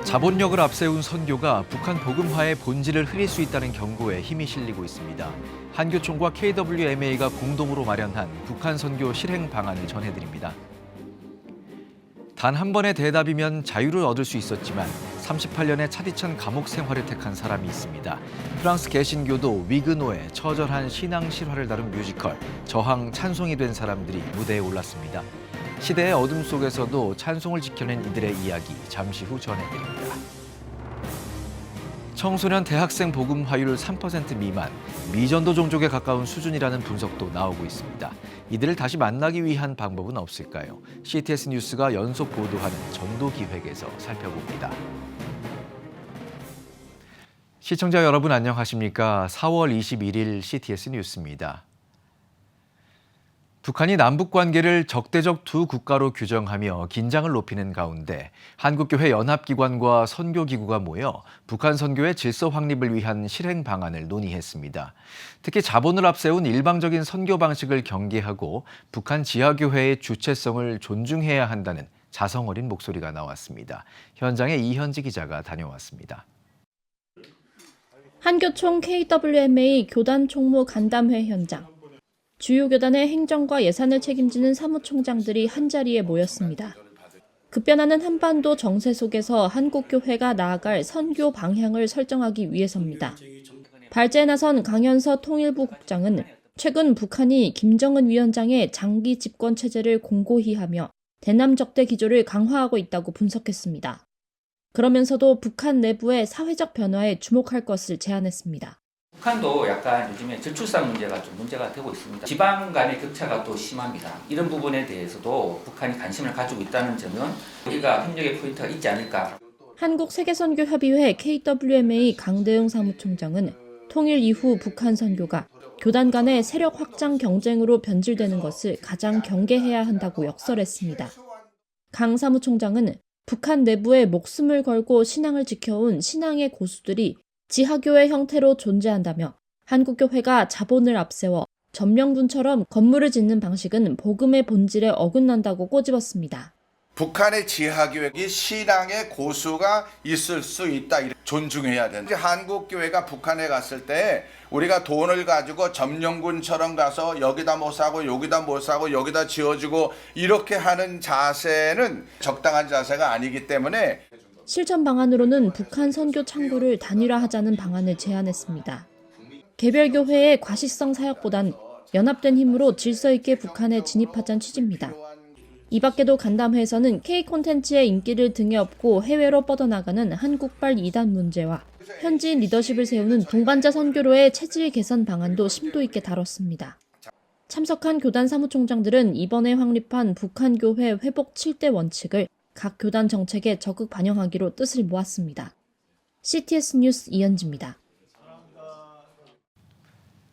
자본력을 앞세운 선교가 북한 복음화의 본질을 흐릴 수 있다는 경고에 힘이 실리고 있습니다. 한교총과 KWMA가 공동으로 마련한 북한 선교 실행 방안을 전해드립니다. 단 한 번의 대답이면 자유를 얻을 수 있었지만 38년의 차디찬 감옥 생활을 택한 사람이 있습니다. 프랑스 개신교도 위그노의 처절한 신앙 실화를 다룬 뮤지컬 저항 찬송이 된 사람들이 무대에 올랐습니다. 시대의 어둠 속에서도 찬송을 지켜낸 이들의 이야기 잠시 후 전해드립니다. 청소년 대학생 복음화율 3% 미만, 미전도 종족에 가까운 수준이라는 분석도 나오고 있습니다. 이들을 다시 만나기 위한 방법은 없을까요? CTS 뉴스가 연속 보도하는 전도기획에서 살펴봅니다. 시청자 여러분 안녕하십니까? 4월 21일 CTS 뉴스입니다. 북한이 남북 관계를 적대적 두 국가로 규정하며 긴장을 높이는 가운데 한국교회 연합기관과 선교기구가 모여 북한 선교의 질서 확립을 위한 실행 방안을 논의했습니다. 특히 자본을 앞세운 일방적인 선교 방식을 경계하고 북한 지하교회의 주체성을 존중해야 한다는 자성 어린 목소리가 나왔습니다. 현장에 이현지 기자가 다녀왔습니다. 한교총 KWMA 교단 총무 간담회 현장. 주요 교단의 행정과 예산을 책임지는 사무총장들이 한자리에 모였습니다. 급변하는 한반도 정세 속에서 한국교회가 나아갈 선교 방향을 설정하기 위해서입니다. 발제에 나선 강현서 통일부 국장은 최근 북한이 김정은 위원장의 장기 집권 체제를 공고히 하며 대남적대 기조를 강화하고 있다고 분석했습니다. 그러면서도 북한 내부의 사회적 변화에 주목할 것을 제안했습니다. 북한도 약간 요즘에 저출산 문제가 좀 문제가 되고 있습니다. 지방 간의 격차가 또 심합니다. 이런 부분에 대해서도 북한이 관심을 가지고 있다는 점은 우리가 협력의 포인트가 있지 않을까. 한국세계선교협의회 KWMA 강대응 사무총장은 통일 이후 북한 선교가 교단 간의 세력 확장 경쟁으로 변질되는 것을 가장 경계해야 한다고 역설했습니다. 강 사무총장은 북한 내부에 목숨을 걸고 신앙을 지켜온 신앙의 고수들이 지하교회 형태로 존재한다며 한국교회가 자본을 앞세워 점령군처럼 건물을 짓는 방식은 복음의 본질에 어긋난다고 꼬집었습니다. 북한의 지하교회이 신앙의 고수가 있을 수 있다. 존중해야 된다. 한국교회가 북한에 갔을 때 우리가 돈을 가지고 점령군처럼 가서 여기다 못 사고 여기다 못 사고 여기다 지어주고 이렇게 하는 자세는 적당한 자세가 아니기 때문에 실천 방안으로는 북한 선교 창구를 단일화하자는 방안을 제안했습니다. 개별 교회의 과시성 사역보단 연합된 힘으로 질서 있게 북한에 진입하자는 취지입니다. 이 밖에도 간담회에서는 K 콘텐츠의 인기를 등에 업고 해외로 뻗어나가는 한국발 이단 문제와 현지 리더십을 세우는 동반자 선교로의 체질 개선 방안도 심도 있게 다뤘습니다. 참석한 교단 사무총장들은 이번에 확립한 북한 교회 회복 7대 원칙을 각 교단 정책에 적극 반영하기로 뜻을 모았습니다. CTS 뉴스 이현지입니다.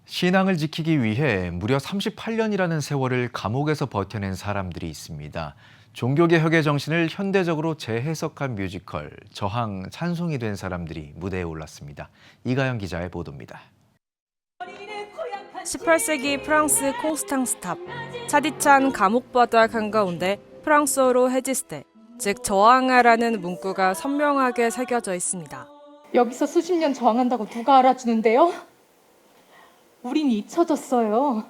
신앙을 지키기 위해 무려 38년이라는 세월을 감옥에서 버텨낸 사람들이 있습니다. 종교개혁의 정신을 현대적으로 재해석한 뮤지컬 저항 찬송이 된 사람들이 무대에 올랐습니다. 이가영 기자의 보도입니다. 18세기 프랑스 콩스탕스탑, 차디찬 감옥바닥 한가운데 프랑스어로 헤지스테, 즉 저항하라는 문구가 선명하게 새겨져 있습니다. 여기서 수십 년 저항한다고 누가 알아주는데요? 우린 잊혀졌어요.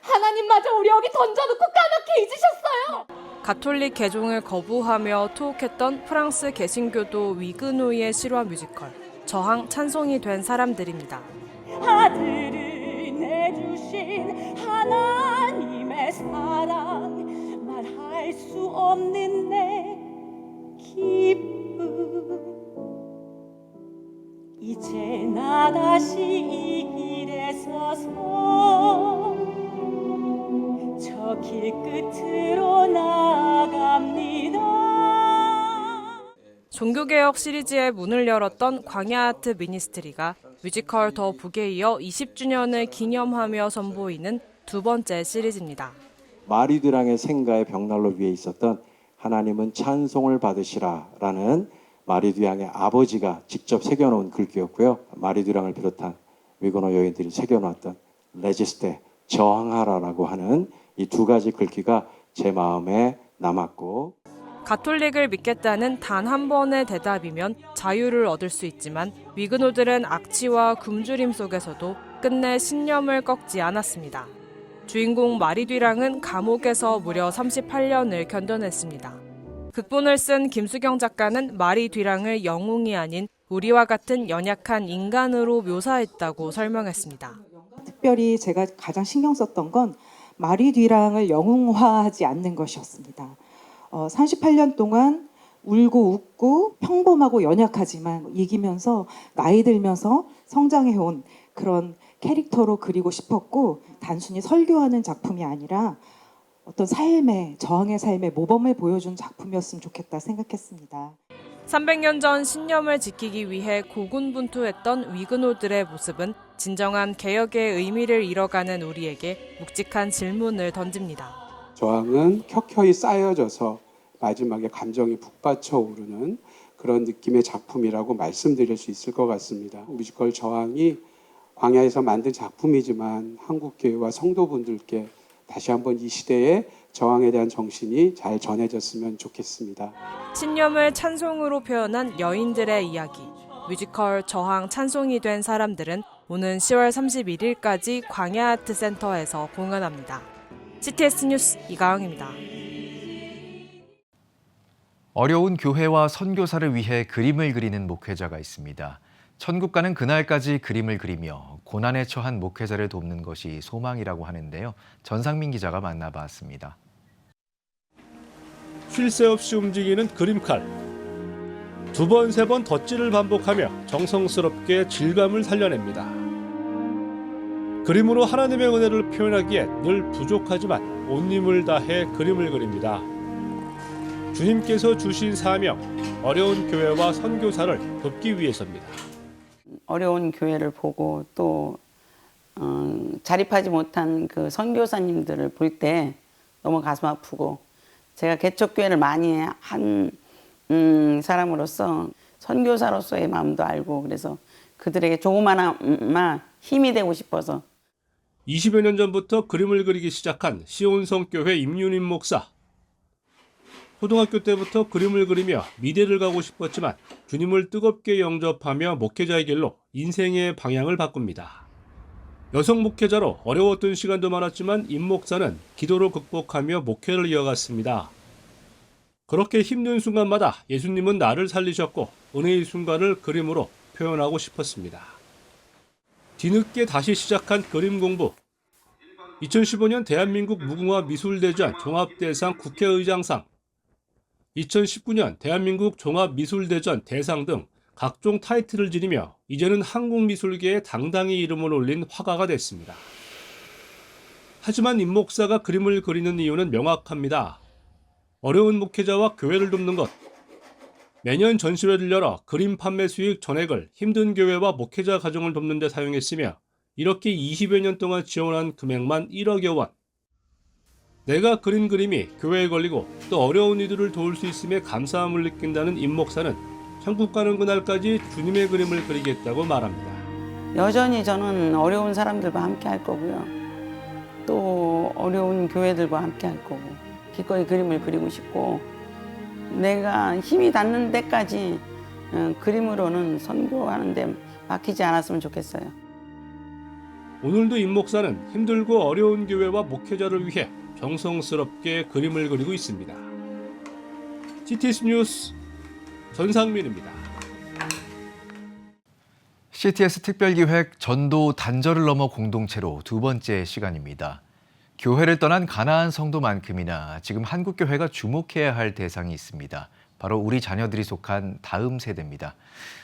하나님마저 우리 여기 던져놓고 까맣게 잊으셨어요. 가톨릭 개종을 거부하며 투옥했던 프랑스 개신교도 위그노이의 실화 뮤지컬 저항 찬송이 된 사람들입니다. 아들을 내주신 하나님의 사랑 말할 수 없는 내 기쁨 이제 나 다시 이 길에 서서 저 길 끝으로 나아갑니다. 종교개혁 시리즈의 문을 열었던 광야아트 미니스트리가 뮤지컬 더 북에 이어 20주년을 기념하며 선보이는 두 번째 시리즈입니다. 마리드랑의 생가의 벽난로 위에 있었던 하나님은 찬송을 받으시라라는 마리드랑의 아버지가 직접 새겨놓은 글귀였고요. 마리드랑을 비롯한 위그노 여인들이 새겨놓았던 레지스테, 저항하라라고 하는 이 두 가지 글귀가 제 마음에 남았고 가톨릭을 믿겠다는 단 한 번의 대답이면 자유를 얻을 수 있지만 위그노들은 악취와 굶주림 속에서도 끝내 신념을 꺾지 않았습니다. 주인공 마리뒤랑은 감옥에서 무려 38년을 견뎌냈습니다. 극본을 쓴 김수경 작가는 마리뒤랑을 영웅이 아닌 우리와 같은 연약한 인간으로 묘사했다고 설명했습니다. 특별히 제가 가장 신경 썼던 건 마리뒤랑을 영웅화하지 않는 것이었습니다. 38년 동안 울고 웃고 평범하고 연약하지만 이기면서 나이 들면서 성장해온 그런 캐릭터로 그리고 싶었고, 단순히 설교하는 작품이 아니라 어떤 저항의 삶의 모범을 보여준 작품이었으면 좋겠다 생각했습니다. 300년 전 신념을 지키기 위해 고군분투했던 위그노들의 모습은 진정한 개혁의 의미를 잃어가는 우리에게 묵직한 질문을 던집니다. 저항은 켜켜이 쌓여져서 마지막에 감정이 북받쳐 오르는 그런 느낌의 작품이라고 말씀드릴 수 있을 것 같습니다. 뮤지컬 저항이 광야에서 만든 작품이지만 한국교회와 성도분들께 다시 한번 이 시대의 저항에 대한 정신이 잘 전해졌으면 좋겠습니다. 신념을 찬송으로 표현한 여인들의 이야기, 뮤지컬 저항 찬송이 된 사람들은 오는 10월 31일까지 광야아트센터에서 공연합니다. CTS 뉴스 이가영입니다. 어려운 교회와 선교사를 위해 그림을 그리는 목회자가 있습니다. 천국 가는 그날까지 그림을 그리며 고난에 처한 목회자를 돕는 것이 소망이라고 하는데요. 전상민 기자가 만나봤습니다. 쉴 새 없이 움직이는 그림칼. 두 번, 세 번 덧질을 반복하며 정성스럽게 질감을 살려냅니다. 그림으로 하나님의 은혜를 표현하기에 늘 부족하지만 온 힘을 다해 그림을 그립니다. 주님께서 주신 사명, 어려운 교회와 선교사를 돕기 위해서입니다. 어려운 교회를 보고 또 자립하지 못한 그 선교사님들을 볼 때 너무 가슴 아프고, 제가 개척교회를 많이 한 사람으로서 선교사로서의 마음도 알고, 그래서 그들에게 조그마나마 힘이 되고 싶어서 20여 년 전부터 그림을 그리기 시작한 시온성교회 임윤임 목사. 초등학교 때부터 그림을 그리며 미대를 가고 싶었지만 주님을 뜨겁게 영접하며 목회자의 길로 인생의 방향을 바꿉니다. 여성 목회자로 어려웠던 시간도 많았지만 임 목사는 기도로 극복하며 목회를 이어갔습니다. 그렇게 힘든 순간마다 예수님은 나를 살리셨고 은혜의 순간을 그림으로 표현하고 싶었습니다. 뒤늦게 다시 시작한 그림 공부. 2015년 대한민국 무궁화 미술대전 종합대상 국회의장상, 2019년 대한민국 종합미술대전 대상 등 각종 타이틀을 지니며 이제는 한국미술계에 당당히 이름을 올린 화가가 됐습니다. 하지만 임 목사가 그림을 그리는 이유는 명확합니다. 어려운 목회자와 교회를 돕는 것. 매년 전시회를 열어 그림 판매 수익 전액을 힘든 교회와 목회자 가정을 돕는 데 사용했으며 이렇게 20여 년 동안 지원한 금액만 1억여 원. 내가 그린 그림이 교회에 걸리고 또 어려운 이들을 도울 수 있음에 감사함을 느낀다는 임 목사는 천국 가는 그날까지 주님의 그림을 그리겠다고 말합니다. 여전히 저는 어려운 사람들과 함께 할 거고요. 또 어려운 교회들과 함께 할 거고, 기꺼이 그림을 그리고 싶고, 내가 힘이 닿는 데까지 그림으로는 선교하는 데 막히지 않았으면 좋겠어요. 오늘도 임 목사는 힘들고 어려운 교회와 목회자를 위해 정성스럽게 그림을 그리고 있습니다. CTS 뉴스 전상민입니다. CTS 특별기획 전도 단절을 넘어 공동체로 두 번째 시간입니다. 교회를 떠난 가나안 성도만큼이나 지금 한국교회가 주목해야 할 대상이 있습니다. 바로 우리 자녀들이 속한 다음 세대입니다.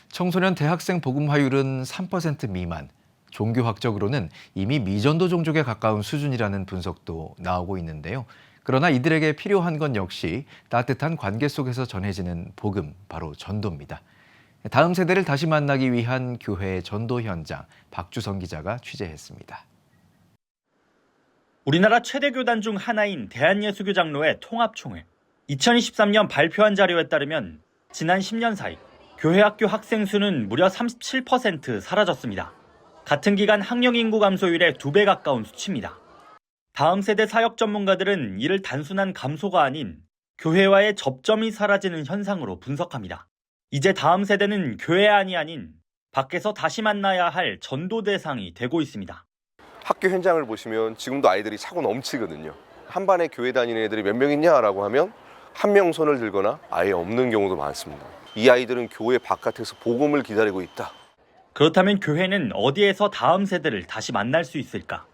청소년 대학생 복음화율은 3% 미만, 종교학적으로는 이미 미전도 종족에 가까운 수준이라는 분석도 나오고 있는데요. 그러나 이들에게 필요한 건 역시 따뜻한 관계 속에서 전해지는 복음, 바로 전도입니다. 다음 세대를 다시 만나기 위한 교회의 전도 현장, 박주성 기자가 취재했습니다. 우리나라 최대 교단 중 하나인 대한예수교장로회 통합총회. 2023년 발표한 자료에 따르면 지난 10년 사이 교회 학교 학생 수는 무려 37% 사라졌습니다. 같은 기간 학령 인구 감소율의 2배 가까운 수치입니다. 다음 세대 사역 전문가들은 이를 단순한 감소가 아닌 교회와의 접점이 사라지는 현상으로 분석합니다. 이제 다음 세대는 교회 안이 아닌 밖에서 다시 만나야 할 전도 대상이 되고 있습니다. 학교 현장을 보시면 지금도 아이들이 차고 넘치거든요. 한 반에 교회 다니는 애들이 몇 명 있냐라고 하면 한 명 손을 들거나 아예 없는 경우도 많습니다. 이 아이들은 교회 바깥에서 복음을 기다리고 있다. 그렇다면 교회는 어디에서 다음 세대를 다시 만날 수 있을까?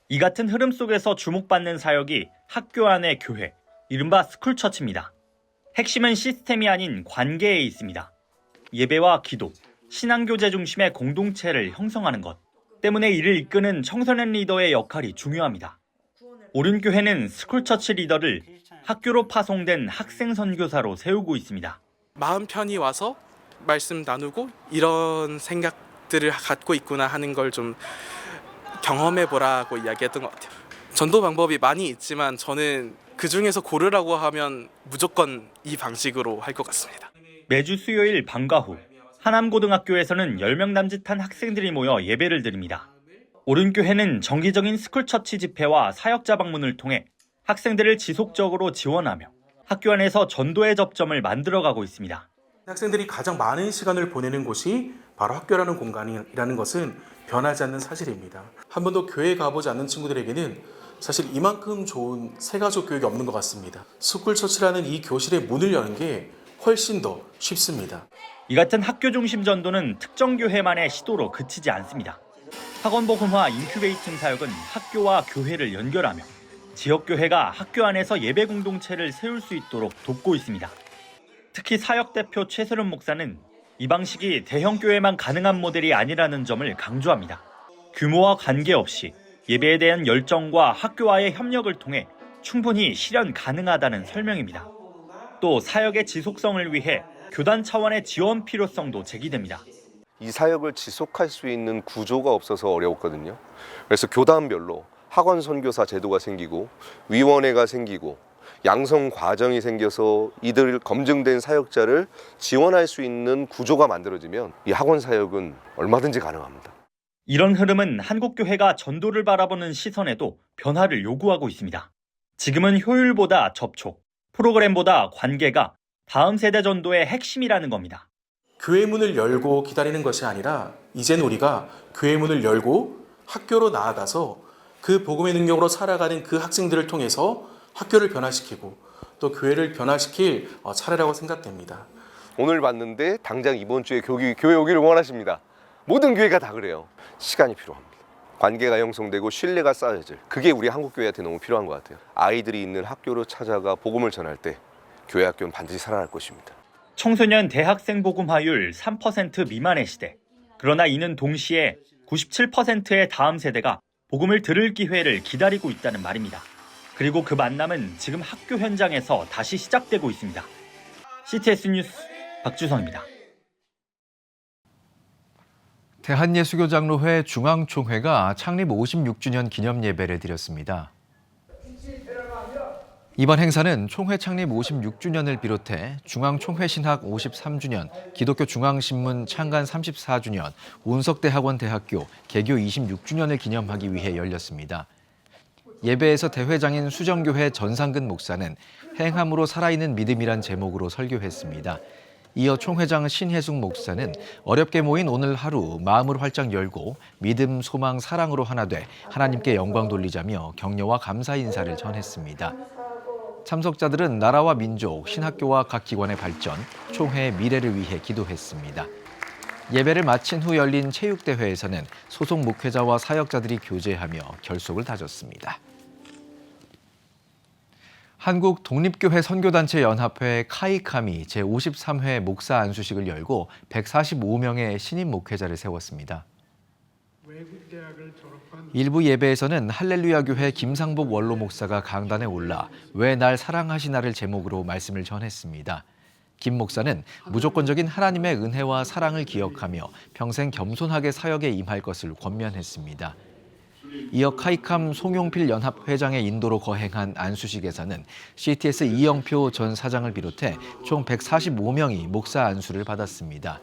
이 같은 흐름 속에서 주목받는 사역이 학교 안의 교회, 이른바 스쿨처치입니다. 핵심은 시스템이 아닌 관계에 있습니다. 예배와 기도, 신앙교제 중심의 공동체를 형성하는 것 때문에 이를 이끄는 청소년 리더의 역할이 중요합니다. 오륜교회는 스쿨처치 리더를 학교로 파송된 학생 선교사로 세우고 있습니다. 마음 편히 와서 말씀 나누고 이런 생각들을 갖고 있구나 하는 걸 좀 경험해보라고 이야기했던 것 같아요. 전도 방법이 많이 있지만 저는 그 중에서 고르라고 하면 무조건 이 방식으로 할 것 같습니다. 매주 수요일 방과 후 하남고등학교에서는 10명 남짓한 학생들이 모여 예배를 드립니다. 오륜교회는 정기적인 스쿨처치 집회와 사역자 방문을 통해 학생들을 지속적으로 지원하며 학교 안에서 전도의 접점을 만들어가고 있습니다. 학생들이 가장 많은 시간을 보내는 곳이 바로 학교라는 공간이라는 것은 변하지 않는 사실입니다. 한 번도 교회에 가보지 않는 친구들에게는 사실 이만큼 좋은 새가족 교육이 없는 것 같습니다. 스쿨처치라는 이 교실의 문을 여는 게 훨씬 더 쉽습니다. 이 같은 학교 중심 전도는 특정 교회만의 시도로 그치지 않습니다. 학원복음화 인큐베이팅 사역은 학교와 교회를 연결하며 지역교회가 학교 안에서 예배 공동체를 세울 수 있도록 돕고 있습니다. 특히 사역대표 최세련 목사는 이 방식이 대형교회만 가능한 모델이 아니라는 점을 강조합니다. 규모와 관계없이 예배에 대한 열정과 학교와의 협력을 통해 충분히 실현 가능하다는 설명입니다. 또 사역의 지속성을 위해 교단 차원의 지원 필요성도 제기됩니다. 이 사역을 지속할 수 있는 구조가 없어서 어려웠거든요. 그래서 교단별로 학원 선교사 제도가 생기고 위원회가 생기고 양성 과정이 생겨서 이들 검증된 사역자를 지원할 수 있는 구조가 만들어지면 이 학원 사역은 얼마든지 가능합니다. 이런 흐름은 한국교회가 전도를 바라보는 시선에도 변화를 요구하고 있습니다. 지금은 효율보다 접촉, 프로그램보다 관계가 다음 세대 전도의 핵심이라는 겁니다. 교회 문을 열고 기다리는 것이 아니라 이제는 우리가 교회 문을 열고 학교로 나아가서 그 복음의 능력으로 살아가는 그 학생들을 통해서 학교를 변화시키고 또 교회를 변화시킬 차례라고 생각됩니다. 오늘 봤는데 당장 이번 주에 교회 오기를 원하십니다. 모든 교회가 다 그래요. 시간이 필요합니다. 관계가 형성되고 신뢰가 쌓여질, 그게 우리 한국교회한테 너무 필요한 것 같아요. 아이들이 있는 학교로 찾아가 복음을 전할 때 교회 학교는 반드시 살아날 것입니다. 청소년 대학생 복음화율 3% 미만의 시대. 그러나 이는 동시에 97%의 다음 세대가 복음을 들을 기회를 기다리고 있다는 말입니다. 그리고 그 만남은 지금 학교 현장에서 다시 시작되고 있습니다. CTS 뉴스 박주성입니다. 대한예수교장로회 중앙총회가 창립 56주년 기념 예배를 드렸습니다. 이번 행사는 총회 창립 56주년을 비롯해 중앙총회 신학 53주년, 기독교 중앙신문 창간 34주년, 운석대학원대학교 개교 26주년을 기념하기 위해 열렸습니다. 예배에서 대회장인 수정교회 전상근 목사는 행함으로 살아있는 믿음이란 제목으로 설교했습니다. 이어 총회장 신혜숙 목사는 어렵게 모인 오늘 하루 마음을 활짝 열고 믿음, 소망, 사랑으로 하나 돼 하나님께 영광 돌리자며 격려와 감사 인사를 전했습니다. 참석자들은 나라와 민족, 신학교와 각 기관의 발전, 총회의 미래를 위해 기도했습니다. 예배를 마친 후 열린 체육대회에서는 소속 목회자와 사역자들이 교제하며 결속을 다졌습니다. 한국 독립교회 선교단체 연합회 카이캄이 제53회 목사 안수식을 열고 145명의 신임 목회자를 세웠습니다. 일부 예배에서는 할렐루야 교회 김상복 원로 목사가 강단에 올라 왜 날 사랑하시나를 제목으로 말씀을 전했습니다. 김 목사는 무조건적인 하나님의 은혜와 사랑을 기억하며 평생 겸손하게 사역에 임할 것을 권면했습니다. 이어 카이캄 송용필 연합회장의 인도로 거행한 안수식에서는 CTS 이영표 전 사장을 비롯해 총 145명이 목사 안수를 받았습니다.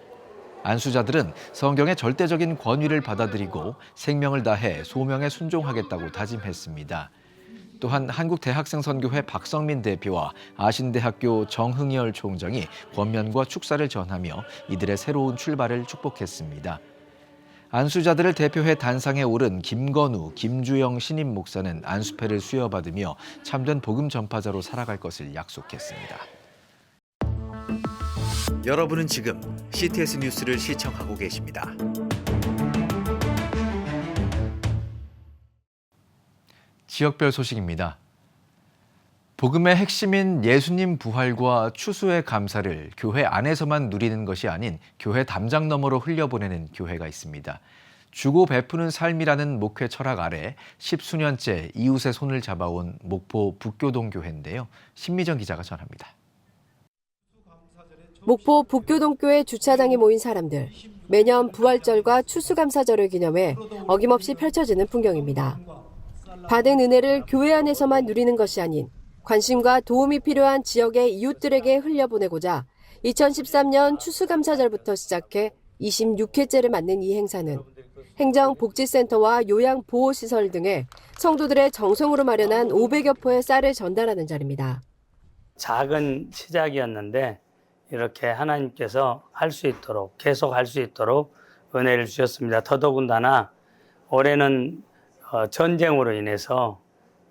안수자들은 성경의 절대적인 권위를 받아들이고 생명을 다해 소명에 순종하겠다고 다짐했습니다. 또한 한국대학생선교회 박성민 대표와 아신대학교 정흥열 총장이 권면과 축사를 전하며 이들의 새로운 출발을 축복했습니다. 안수자들을 대표해 단상에 오른 김건우, 김주영 신임 목사는 안수패를 수여받으며 참된 복음 전파자로 살아갈 것을 약속했습니다. 여러분은 지금 CTS 뉴스를 시청하고 계십니다. 지역별 소식입니다. 복음의 핵심인 예수님 부활과 추수의 감사를 교회 안에서만 누리는 것이 아닌 교회 담장 너머로 흘려보내는 교회가 있습니다. 주고 베푸는 삶이라는 목회 철학 아래 10수년째 이웃의 손을 잡아온 목포 북교동 교회인데요. 신미정 기자가 전합니다. 목포 북교동교회 주차장에 모인 사람들. 매년 부활절과 추수감사절을 기념해 어김없이 펼쳐지는 풍경입니다. 받은 은혜를 교회 안에서만 누리는 것이 아닌 관심과 도움이 필요한 지역의 이웃들에게 흘려보내고자 2013년 추수감사절부터 시작해 26회째를 맞는 이 행사는 행정복지센터와 요양보호시설 등의 성도들의 정성으로 마련한 500여 포의 쌀을 전달하는 자리입니다. 작은 시작이었는데 이렇게 하나님께서 할 수 있도록 계속 할 수 있도록 은혜를 주셨습니다. 더더군다나 올해는 전쟁으로 인해서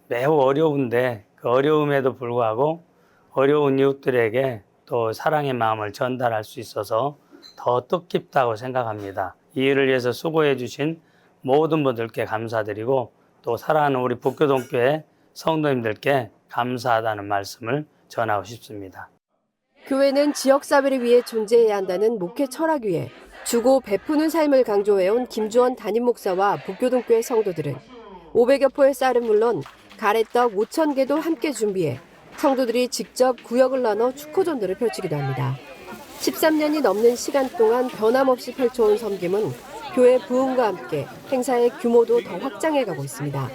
매우 어려운데 그 어려움에도 불구하고 어려운 이웃들에게 또 사랑의 마음을 전달할 수 있어서 더 뜻깊다고 생각합니다. 이 일을 위해서 수고해 주신 모든 분들께 감사드리고 또 사랑하는 우리 북교동교회 성도님들께 감사하다는 말씀을 전하고 싶습니다. 교회는 지역사회를 위해 존재해야 한다는 목회 철학 위에 주고 베푸는 삶을 강조해온 김주원 담임 목사와 북교동교회 성도들은 500여 포의 쌀은 물론 가래떡 5,000개도 함께 준비해 성도들이 직접 구역을 나눠 축호전도를 펼치기도 합니다. 13년이 넘는 시간 동안 변함없이 펼쳐온 섬김은 교회 부흥과 함께 행사의 규모도 더 확장해가고 있습니다.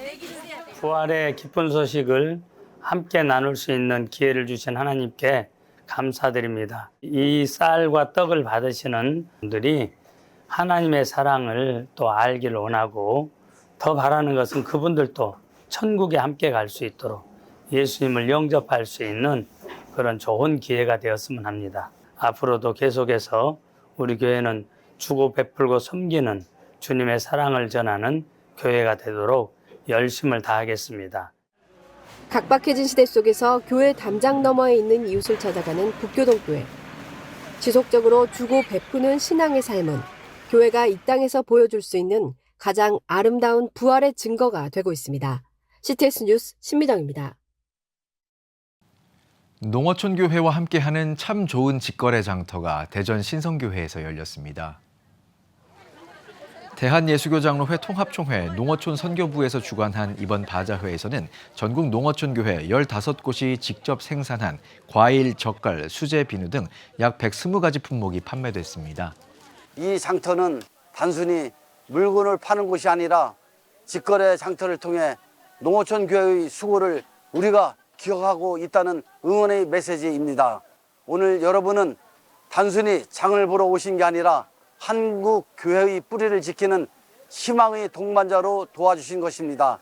부활의 기쁜 소식을 함께 나눌 수 있는 기회를 주신 하나님께 감사드립니다. 이 쌀과 떡을 받으시는 분들이 하나님의 사랑을 또 알기를 원하고 더 바라는 것은 그분들도 천국에 함께 갈 수 있도록 예수님을 영접할 수 있는 그런 좋은 기회가 되었으면 합니다. 앞으로도 계속해서 우리 교회는 주고 베풀고 섬기는 주님의 사랑을 전하는 교회가 되도록 열심을 다하겠습니다. 각박해진 시대 속에서 교회 담장 너머에 있는 이웃을 찾아가는 북교동교회. 지속적으로 주고 베푸는 신앙의 삶은 교회가 이 땅에서 보여줄 수 있는 가장 아름다운 부활의 증거가 되고 있습니다. CTS 뉴스 신미정입니다. 농어촌교회와 함께하는 참 좋은 직거래 장터가 대전 신성교회에서 열렸습니다. 대한예수교장로회 통합총회 농어촌 선교부에서 주관한 이번 바자회에서는 전국 농어촌교회 15곳이 직접 생산한 과일, 젓갈, 수제, 비누 등 약 120가지 품목이 판매됐습니다. 이 장터는 단순히 물건을 파는 곳이 아니라 직거래 장터를 통해 농어촌 교회의 수고를 우리가 기억하고 있다는 응원의 메시지입니다. 오늘 여러분은 단순히 장을 보러 오신 게 아니라 한국 교회의 뿌리를 지키는 희망의 동반자로 도와주신 것입니다.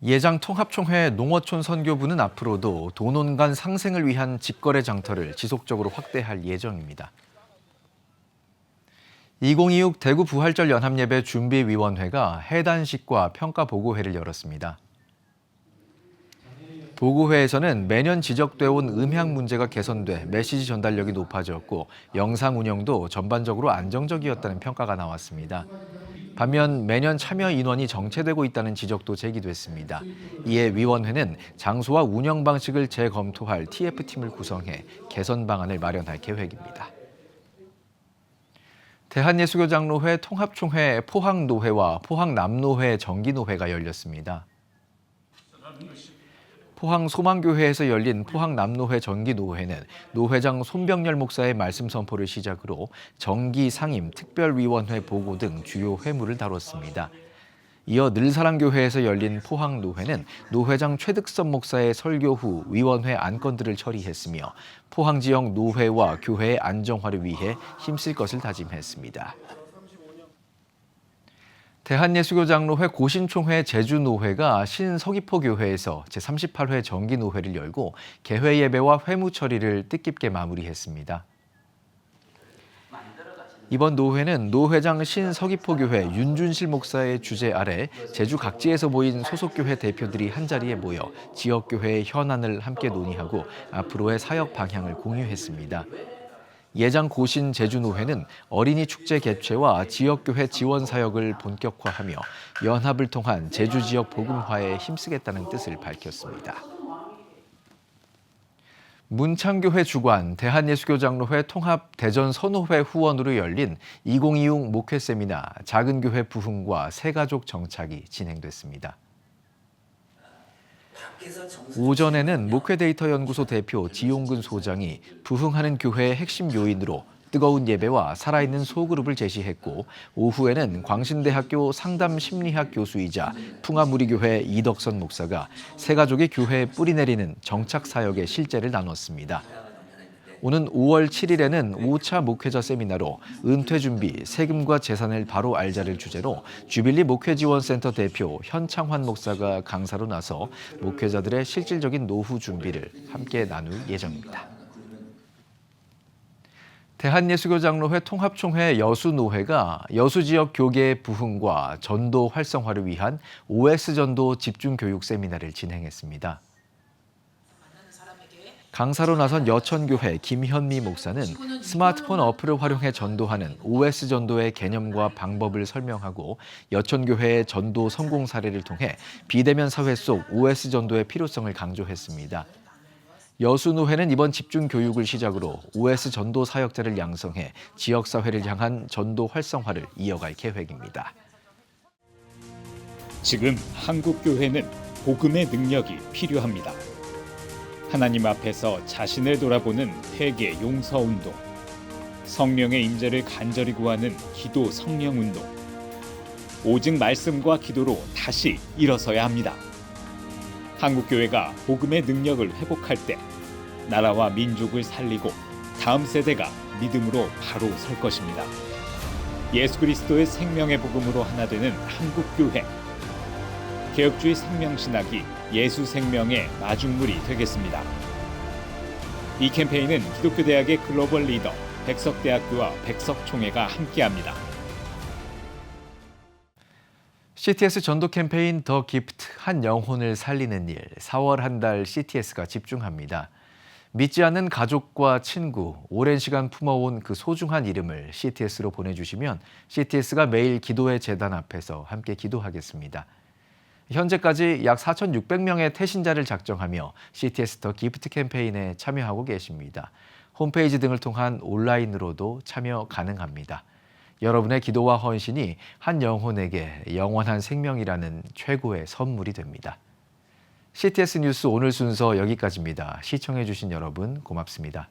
예장 통합총회 농어촌 선교부는 앞으로도 도농간 상생을 위한 직거래 장터를 지속적으로 확대할 예정입니다. 2026 대구 부활절 연합예배 준비위원회가 해단식과 평가보고회를 열었습니다. 보고회에서는 매년 지적돼 온 음향 문제가 개선돼 메시지 전달력이 높아졌고 영상 운영도 전반적으로 안정적이었다는 평가가 나왔습니다. 반면 매년 참여 인원이 정체되고 있다는 지적도 제기됐습니다. 이에 위원회는 장소와 운영 방식을 재검토할 TF팀을 구성해 개선 방안을 마련할 계획입니다. 대한예수교장로회 통합총회 포항노회와 포항남노회 정기노회가 열렸습니다. 포항소망교회에서 열린 포항남노회 정기노회는 노회장 손병렬 목사의 말씀 선포를 시작으로 정기상임, 특별위원회 보고 등 주요 회무를 다뤘습니다. 이어 늘사랑교회에서 열린 포항노회는 노회장 최득선 목사의 설교 후 위원회 안건들을 처리했으며 포항 지역 노회와 교회의 안정화를 위해 힘쓸 것을 다짐했습니다. 대한예수교장로회 고신총회 제주노회가 신서귀포교회에서 제38회 정기노회를 열고 개회 예배와 회무 처리를 뜻깊게 마무리했습니다. 이번 노회는 노회장 신서귀포교회 윤준실 목사의 주재 아래 제주 각지에서 모인 소속교회 대표들이 한자리에 모여 지역교회의 현안을 함께 논의하고 앞으로의 사역 방향을 공유했습니다. 예장 고신 제주노회는 어린이 축제 개최와 지역교회 지원 사역을 본격화하며 연합을 통한 제주 지역 복음화에 힘쓰겠다는 뜻을 밝혔습니다. 문창교회 주관 대한예수교장로회 통합 대전 선호회 후원으로 열린 2026 목회 세미나 작은 교회 부흥과 새가족 정착이 진행됐습니다. 오전에는 목회데이터연구소 대표 지용근 소장이 부흥하는 교회의 핵심 요인으로 뜨거운 예배와 살아있는 소그룹을 제시했고, 오후에는 광신대학교 상담심리학 교수이자 풍암우리교회 이덕선 목사가 새가족이 교회에 뿌리내리는 정착사역의 실제를 나눴습니다. 오는 5월 7일에는 5차 목회자 세미나로 은퇴준비, 세금과 재산을 바로 알자를 주제로 주빌리 목회지원센터 대표 현창환 목사가 강사로 나서 목회자들의 실질적인 노후 준비를 함께 나눌 예정입니다. 대한예수교장로회 통합총회 여수노회가 여수지역 교계의 부흥과 전도 활성화를 위한 OS전도 집중교육 세미나를 진행했습니다. 강사로 나선 여천교회 김현미 목사는 스마트폰 어플을 활용해 전도하는 OS전도의 개념과 방법을 설명하고 여천교회의 전도 성공 사례를 통해 비대면 사회 속 OS전도의 필요성을 강조했습니다. 여수노회는 이번 집중교육을 시작으로 OS전도 사역자를 양성해 지역사회를 향한 전도 활성화를 이어갈 계획입니다. 지금 한국교회는 복음의 능력이 필요합니다. 하나님 앞에서 자신을 돌아보는 회개 용서 운동, 성령의 임재를 간절히 구하는 기도 성령 운동, 오직 말씀과 기도로 다시 일어서야 합니다. 한국교회가 복음의 능력을 회복할 때 나라와 민족을 살리고 다음 세대가 믿음으로 바로 설 것입니다. 예수 그리스도의 생명의 복음으로 하나 되는 한국교회, 개혁주의 생명신학이 예수 생명의 마중물이 되겠습니다. 이 캠페인은 기독교대학의 글로벌 리더 백석대학교와 백석총회가 함께합니다. CTS 전도 캠페인 더 기프트 한 영혼을 살리는 일, 4월 한 달 CTS가 집중합니다. 믿지 않는 가족과 친구, 오랜 시간 품어온 그 소중한 이름을 CTS로 보내주시면 CTS가 매일 기도의 제단 앞에서 함께 기도하겠습니다. 현재까지 약 4,600명의 태신자를 작정하며 CTS 더 기프트 캠페인에 참여하고 계십니다. 홈페이지 등을 통한 온라인으로도 참여 가능합니다. 여러분의 기도와 헌신이 한 영혼에게 영원한 생명이라는 최고의 선물이 됩니다. CTS 뉴스 오늘 순서 여기까지입니다. 시청해주신 여러분 고맙습니다.